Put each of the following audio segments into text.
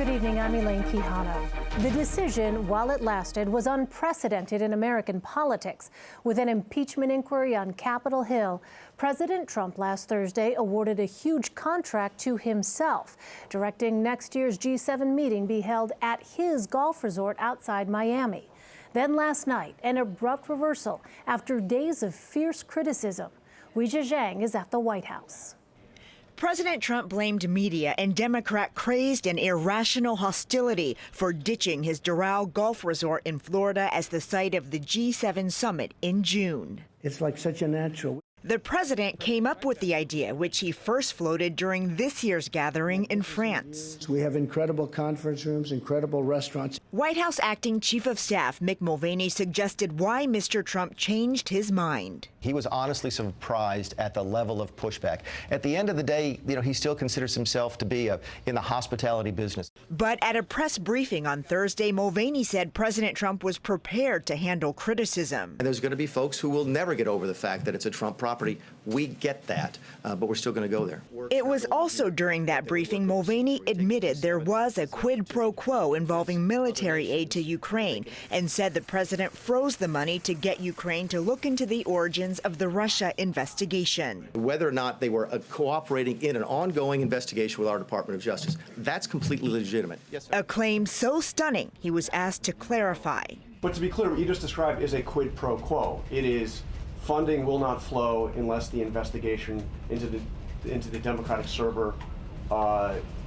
Good evening, I'm Elaine Quijano. The decision, while it lasted, was unprecedented in American politics. With an impeachment inquiry on Capitol Hill, President Trump last Thursday awarded a huge contract to himself, directing next year's G7 meeting be held at his golf resort outside Miami. Then last night, an abrupt reversal after days of fierce criticism. Weijia Jiang is at the White House. President Trump blamed media and Democrat-crazed and irrational hostility for ditching his Doral golf resort in Florida as the site of the G7 summit in June. It's like such a natural. The president came up with the idea, which he first floated during this year's gathering in France. We have incredible conference rooms, incredible restaurants. White House acting chief of staff Mick Mulvaney suggested why Mr. Trump changed his mind. He was honestly surprised at the level of pushback. At the end of the day, he still considers himself to be in the hospitality business. But at a press briefing on Thursday, Mulvaney said President Trump was prepared to handle criticism. And there's going to be folks who will never get over the fact that it's a Trump property. We get that, but we're still going to go there. It was also during that briefing Mulvaney admitted there was a quid pro quo involving military aid to Ukraine and said the president froze the money to get Ukraine to look into the origins of the Russia investigation. Whether or not they were cooperating in an ongoing investigation with our Department of Justice, that's completely legitimate. Yes, sir. A claim so stunning he was asked to clarify. But to be clear, what you just described is a quid pro quo. It is funding will not flow unless the investigation into the Democratic server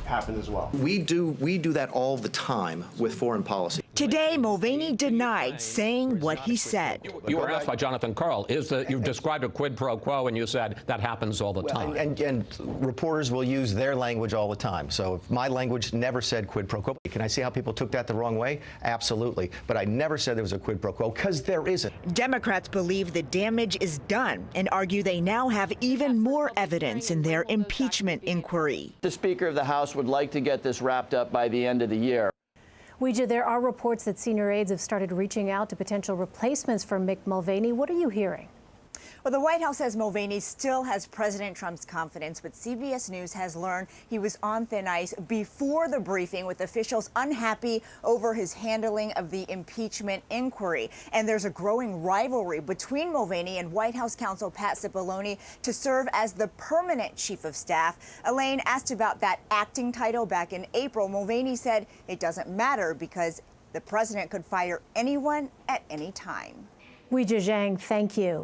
happens as well. We do that all the time with foreign policy. Today, Mulvaney denied saying what he said. You were asked by Jonathan Karl, you described a quid pro quo, and you said that happens all the time. And reporters will use their language all the time. So if my language never said quid pro quo. Can I see how people took that the wrong way? Absolutely. But I never said there was a quid pro quo, because there isn't. Democrats believe the damage is done and argue they now have even more evidence in their impeachment inquiry. The Speaker of the House would like to get this wrapped up by the end of the year. Weijia, there are reports that senior aides have started reaching out to potential replacements for Mick Mulvaney. What are you hearing? Well, the White House says Mulvaney still has President Trump's confidence, but CBS News has learned he was on thin ice before the briefing, with officials unhappy over his handling of the impeachment inquiry. And there's a growing rivalry between Mulvaney and White House counsel Pat Cipollone to serve as the permanent chief of staff. Elaine asked about that acting title back in April. Mulvaney said it doesn't matter because the president could fire anyone at any time. Weijia Jiang, thank you.